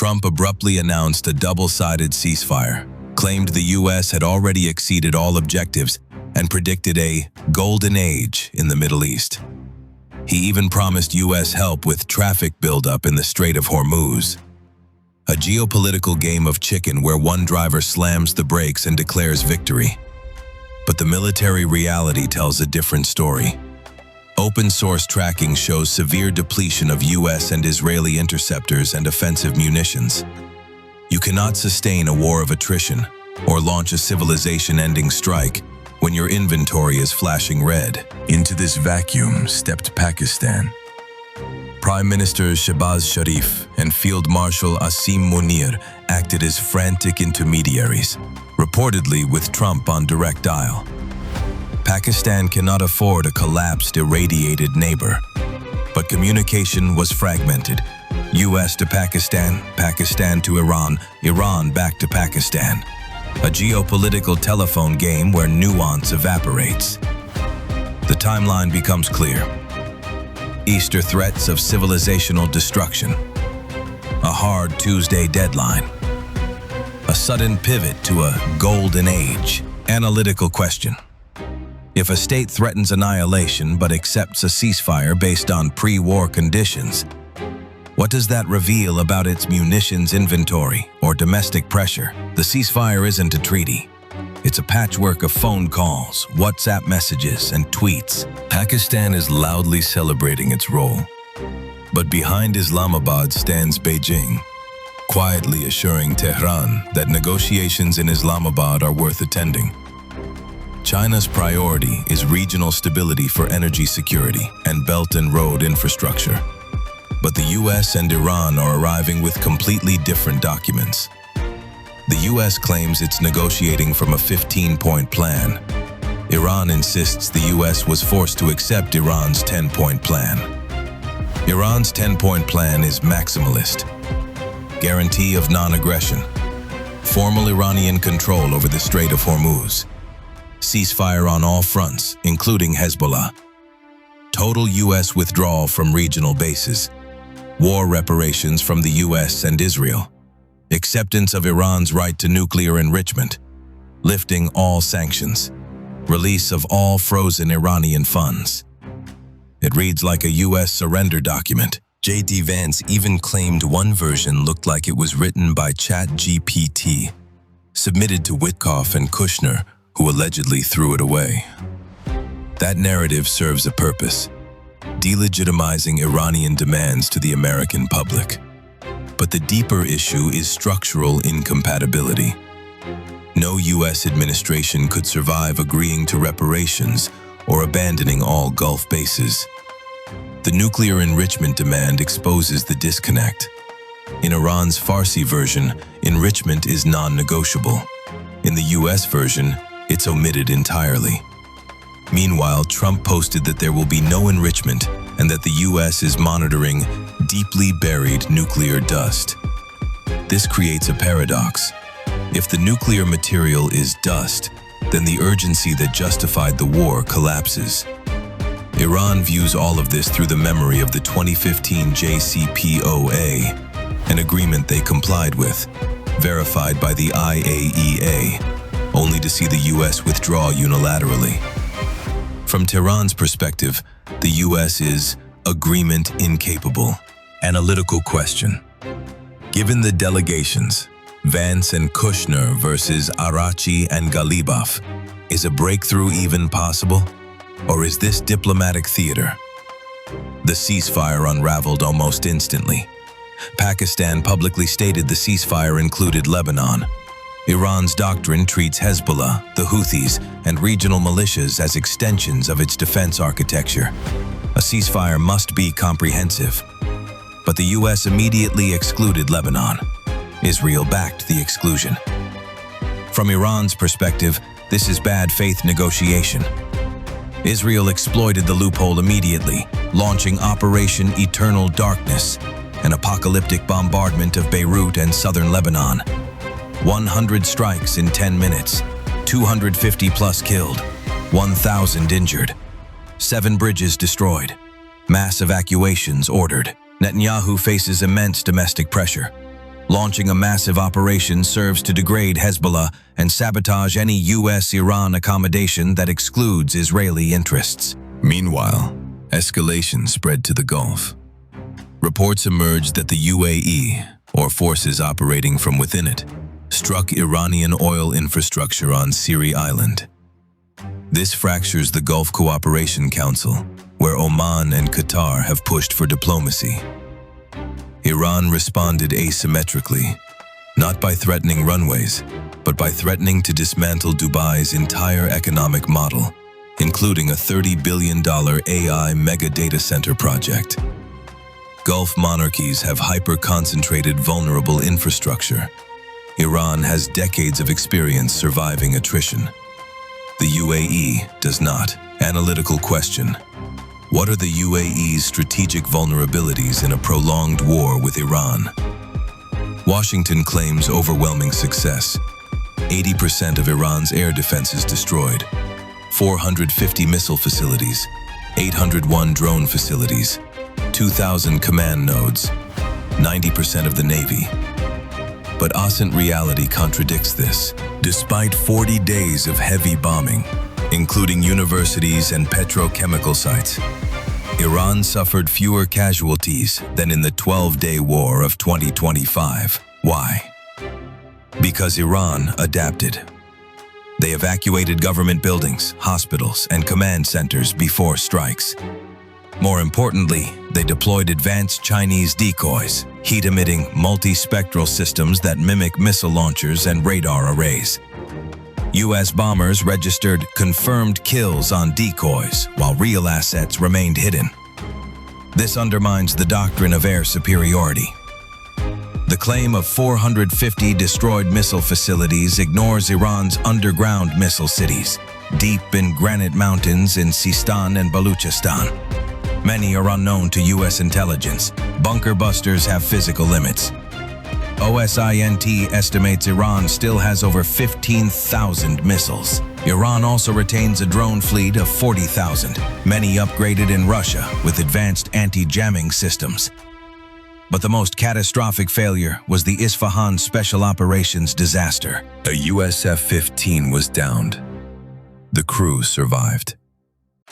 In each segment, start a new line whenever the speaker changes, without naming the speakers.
Trump abruptly announced a double-sided ceasefire, claimed the U.S. had already exceeded all objectives, and predicted a golden age in the Middle East. He even promised U.S. help with traffic buildup in the Strait of Hormuz. A geopolitical game of chicken where one driver slams the brakes and declares victory. But the military reality tells a different story. Open-source tracking shows severe depletion of U.S. and Israeli interceptors and offensive munitions. You cannot sustain a war of attrition or launch a civilization-ending strike when your inventory is flashing red. Into this vacuum stepped Pakistan. Prime Minister Shehbaz Sharif and Field Marshal Asim Munir acted as frantic intermediaries, reportedly with Trump on direct dial. Pakistan cannot afford a collapsed, irradiated neighbor. But communication was fragmented. U.S. to Pakistan, Pakistan to Iran, Iran back to Pakistan. A geopolitical telephone game where nuance evaporates. The timeline becomes clear. Easter threats of civilizational destruction. A hard Tuesday deadline. A sudden pivot to a golden age. Analytical question. If a state threatens annihilation but accepts a ceasefire based on pre-war conditions, what does that reveal about its munitions inventory or domestic pressure? The ceasefire isn't a treaty. It's a patchwork of phone calls, WhatsApp messages, and tweets. Pakistan is loudly celebrating its role. But behind Islamabad stands Beijing, quietly assuring Tehran that negotiations in Islamabad are worth attending. China's priority is regional stability for energy security and Belt and Road infrastructure. But the U.S. and Iran are arriving with completely different documents. The U.S. claims it's negotiating from a 15-point plan. Iran insists the U.S. was forced to accept Iran's 10-point plan. Iran's 10-point plan is maximalist. Guarantee of non-aggression. Formal Iranian control over the Strait of Hormuz. Ceasefire on all fronts, including Hezbollah. Total U.S. withdrawal from regional bases. War reparations from the U.S. and Israel. Acceptance of Iran's right to nuclear enrichment. Lifting all sanctions. Release of all frozen Iranian funds. It reads like a U.S. surrender document. J.D. Vance even claimed one version looked like it was written by ChatGPT, submitted to Witkoff and Kushner, who allegedly threw it away. That narrative serves a purpose, delegitimizing Iranian demands to the American public. But the deeper issue is structural incompatibility. No U.S. administration could survive agreeing to reparations or abandoning all Gulf bases. The nuclear enrichment demand exposes the disconnect. In Iran's Farsi version, enrichment is non-negotiable. In the U.S. version, it's omitted entirely. Meanwhile, Trump posted that there will be no enrichment and that the U.S. is monitoring deeply buried nuclear dust. This creates a paradox. If the nuclear material is dust, then the urgency that justified the war collapses. Iran views all of this through the memory of the 2015 JCPOA, an agreement they complied with, verified by the IAEA, only to see the U.S. withdraw unilaterally. From Tehran's perspective, the U.S. is agreement incapable. Analytical question. Given the delegations, Vance and Kushner versus Arachi and Galibaf, is a breakthrough even possible? Or is this diplomatic theater? The ceasefire unraveled almost instantly. Pakistan publicly stated the ceasefire included Lebanon. Iran's doctrine treats Hezbollah, the Houthis, and regional militias as extensions of its defense architecture. A ceasefire must be comprehensive. But the U.S. immediately excluded Lebanon. Israel backed the exclusion. From Iran's perspective, this is bad faith negotiation. Israel exploited the loophole immediately, launching Operation Eternal Darkness, an apocalyptic bombardment of Beirut and southern Lebanon. 100 strikes in 10 minutes, 250 plus killed, 1,000 injured, 7 bridges destroyed, mass evacuations ordered. Netanyahu faces immense domestic pressure. Launching a massive operation serves to degrade Hezbollah and sabotage any US-Iran accommodation that excludes Israeli interests. Meanwhile, escalation spread to the Gulf. Reports emerged that the UAE, or forces operating from within it, struck Iranian oil infrastructure on Siri Island. This fractures the Gulf Cooperation Council, where Oman and Qatar have pushed for diplomacy. Iran responded asymmetrically, not by threatening runways, but by threatening to dismantle Dubai's entire economic model, including a $30 billion AI mega data center project. Gulf monarchies have hyper-concentrated vulnerable infrastructure. Iran has decades of experience surviving attrition. The UAE does not. Analytical question. What are the UAE's strategic vulnerabilities in a prolonged war with Iran? Washington claims overwhelming success. 80% of Iran's air defenses destroyed. 450 missile facilities. 801 drone facilities. 2,000 command nodes. 90% of the Navy. But Ascent reality contradicts this. Despite 40 days of heavy bombing, including universities and petrochemical sites, Iran suffered fewer casualties than in the 12-day war of 2025. Why? Because Iran adapted. They evacuated government buildings, hospitals, and command centers before strikes. More importantly, they deployed advanced Chinese decoys, heat-emitting multispectral systems that mimic missile launchers and radar arrays. U.S. bombers registered confirmed kills on decoys, while real assets remained hidden. This undermines the doctrine of air superiority. The claim of 450 destroyed missile facilities ignores Iran's underground missile cities, deep in granite mountains in Sistan and Baluchistan. Many are unknown to U.S. intelligence. Bunker busters have physical limits. OSINT estimates Iran still has over 15,000 missiles. Iran also retains a drone fleet of 40,000, many upgraded in Russia with advanced anti-jamming systems. But the most catastrophic failure was the Isfahan Special Operations disaster. A US F-15 was downed. The crew survived.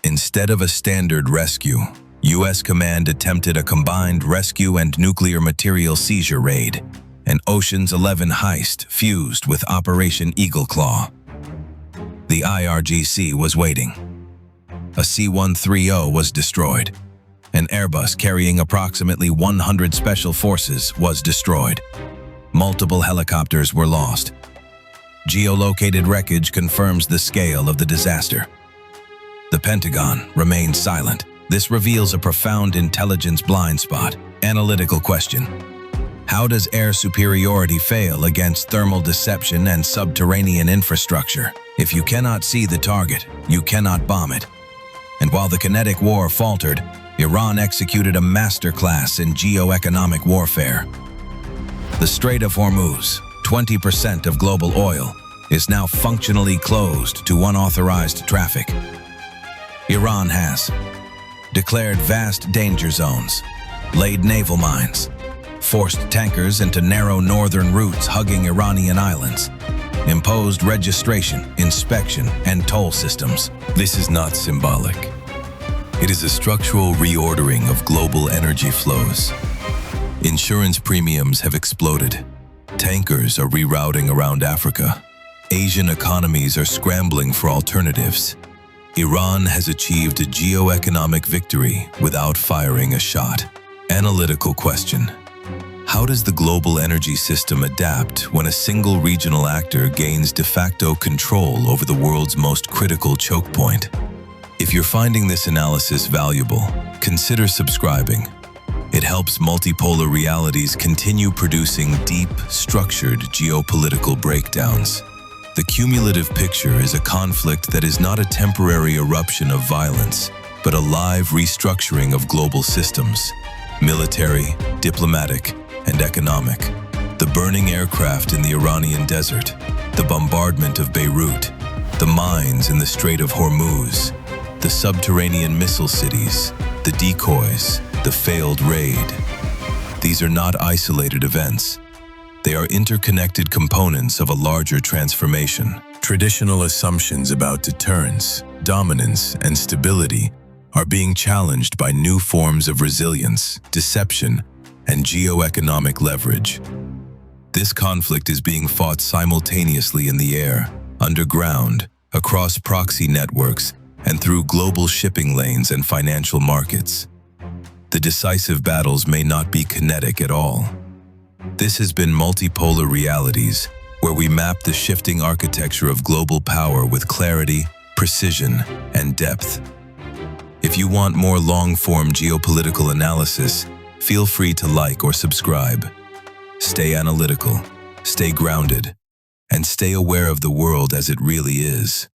Instead of a standard rescue, U.S. command attempted a combined rescue and nuclear material seizure raid, an Ocean's 11 heist fused with Operation Eagle Claw. The IRGC was waiting. A C-130 was destroyed. An Airbus carrying approximately 100 special forces was destroyed. Multiple helicopters were lost. Geolocated wreckage confirms the scale of the disaster. The Pentagon remains silent. This reveals a profound intelligence blind spot. Analytical question. How does air superiority fail against thermal deception and subterranean infrastructure? If you cannot see the target, you cannot bomb it. And while the kinetic war faltered, Iran executed a masterclass in geoeconomic warfare. The Strait of Hormuz, 20% of global oil, is now functionally closed to unauthorized traffic. Iran has declared vast danger zones, laid naval mines, forced tankers into narrow northern routes hugging Iranian islands, imposed registration, inspection, and toll systems. This is not symbolic. It is a structural reordering of global energy flows. Insurance premiums have exploded. Tankers are rerouting around Africa. Asian economies are scrambling for alternatives. Iran has achieved a geoeconomic victory without firing a shot. Analytical question. How does the global energy system adapt when a single regional actor gains de facto control over the world's most critical choke point? If you're finding this analysis valuable, consider subscribing. It helps multipolar realities continue producing deep, structured geopolitical breakdowns. The cumulative picture is a conflict that is not a temporary eruption of violence, but a live restructuring of global systems, military, diplomatic, and economic. The burning aircraft in the Iranian desert, the bombardment of Beirut, the mines in the Strait of Hormuz, the subterranean missile cities, the decoys, the failed raid. These are not isolated events. They are interconnected components of a larger transformation. Traditional assumptions about deterrence, dominance, and stability are being challenged by new forms of resilience, deception, and geoeconomic leverage. This conflict is being fought simultaneously in the air, underground, across proxy networks, and through global shipping lanes and financial markets. The decisive battles may not be kinetic at all. This has been multipolar realities, where we map the shifting architecture of global power with clarity, precision, and depth. If you want more long-form geopolitical analysis, feel free to like or subscribe. Stay analytical, stay grounded, and stay aware of the world as it really is.